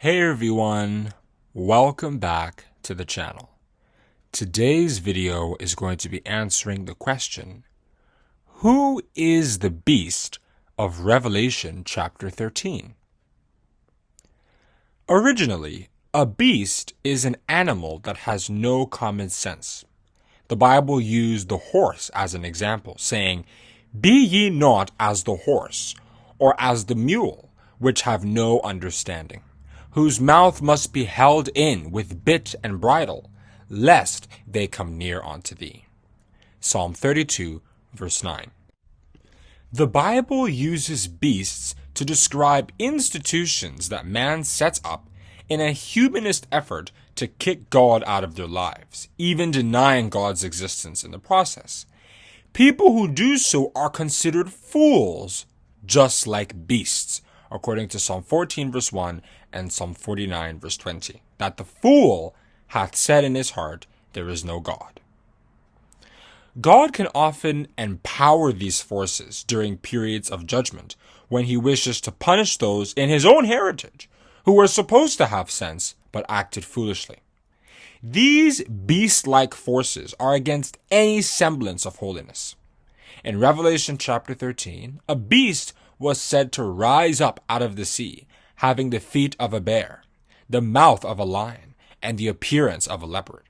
Hey everyone, welcome back to the channel. Today's video is going to be answering the question, who is the beast of Revelation chapter 13? Originally, a beast is an animal that has no common sense. The Bible used the horse as an example, saying, "Be ye not as the horse, or as the mule, which have no understanding, whose mouth must be held in with bit and bridle, lest they come near unto thee." Psalm 32, verse 9. The Bible uses beasts to describe institutions that man sets up in a humanist effort to kick God out of their lives, even denying God's existence in the process. People who do so are considered fools, just like beasts, according to Psalm 14 verse 1 and Psalm 49 verse 20, that the fool hath said in his heart, there is no God. God can often empower these forces during periods of judgment when he wishes to punish those in his own heritage who were supposed to have sense but acted foolishly. These beast-like forces are against any semblance of holiness. In Revelation chapter 13, a beast was said to rise up out of the sea, having the feet of a bear, the mouth of a lion, and the appearance of a leopard.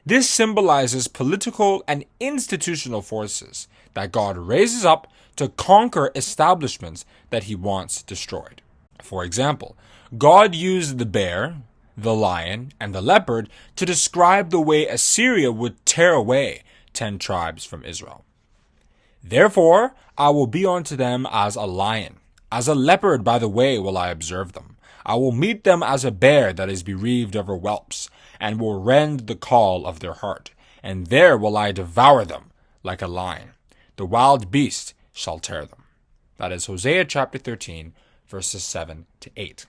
This symbolizes political and institutional forces that God raises up to conquer establishments that he wants destroyed. For example, God used the bear, the lion, and the leopard to describe the way Assyria would tear away 10 tribes from Israel. Therefore, I will be unto them as a lion, as a leopard by the way will I observe them. I will meet them as a bear that is bereaved of her whelps, and will rend the caul of their heart, and there will I devour them like a lion. The wild beast shall tear them. That is Hosea chapter 13, verses 7 to 8.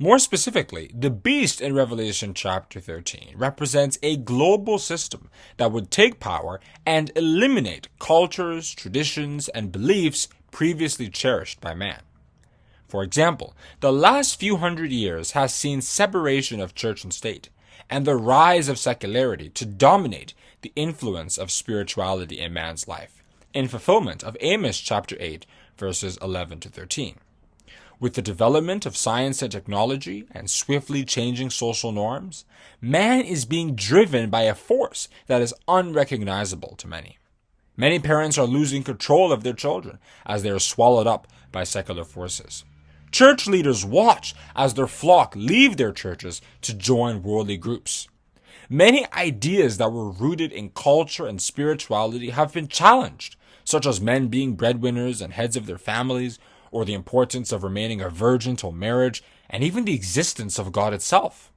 More specifically, the beast in Revelation chapter 13 represents a global system that would take power and eliminate cultures, traditions, and beliefs previously cherished by man. For example, the last few hundred years has seen separation of church and state, and the rise of secularity to dominate the influence of spirituality in man's life, in fulfillment of Amos chapter 8, verses 11 to 13. With the development of science and technology and swiftly changing social norms, man is being driven by a force that is unrecognizable to many. Many parents are losing control of their children as they are swallowed up by secular forces. Church leaders watch as their flock leave their churches to join worldly groups. Many ideas that were rooted in culture and spirituality have been challenged, such as men being breadwinners and heads of their families, or the importance of remaining a virgin till marriage, and even the existence of God itself.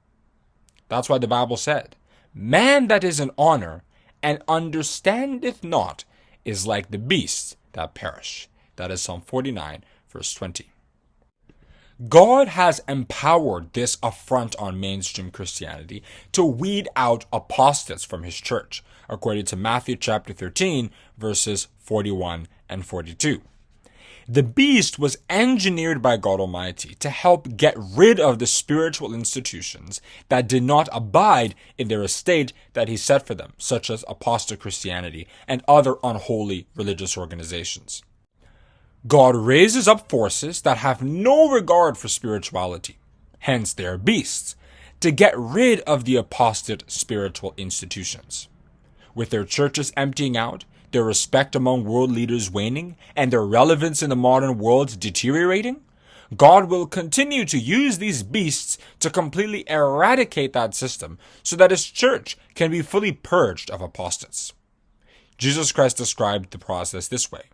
That's why the Bible said, "Man that is in honor and understandeth not is like the beasts that perish." That is Psalm 49, verse 20. God has empowered this affront on mainstream Christianity to weed out apostates from his church, according to Matthew chapter 13, verses 41 and 42. The beast was engineered by God Almighty to help get rid of the spiritual institutions that did not abide in their estate that he set for them, such as apostate Christianity and other unholy religious organizations. God raises up forces that have no regard for spirituality, hence they are beasts, to get rid of the apostate spiritual institutions. With their churches emptying out, their respect among world leaders waning, and their relevance in the modern world deteriorating, God will continue to use these beasts to completely eradicate that system so that his church can be fully purged of apostates. Jesus Christ described the process this way: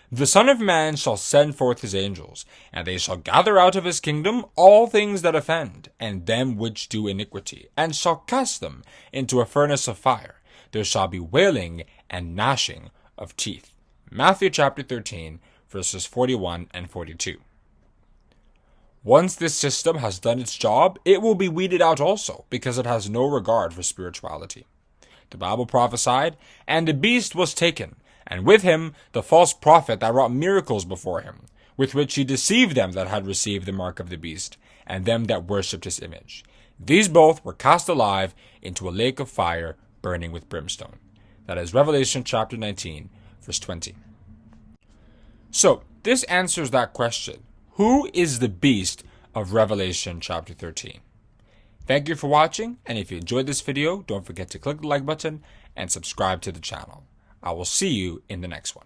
"The Son of Man shall send forth his angels, and they shall gather out of his kingdom all things that offend, and them which do iniquity, and shall cast them into a furnace of fire. There shall be wailing and gnashing of teeth." Matthew chapter 13, verses 41 and 42. Once this system has done its job, it will be weeded out also, because it has no regard for spirituality. The Bible prophesied, "And the beast was taken, and with him the false prophet that wrought miracles before him, with which he deceived them that had received the mark of the beast, and them that worshipped his image. These both were cast alive into a lake of fire burning with brimstone. That is Revelation chapter 19, verse 20. So, this answers that question. Who is the beast of Revelation chapter 13? Thank you for watching, and if you enjoyed this video, don't forget to click the like button and subscribe to the channel. I will see you in the next one.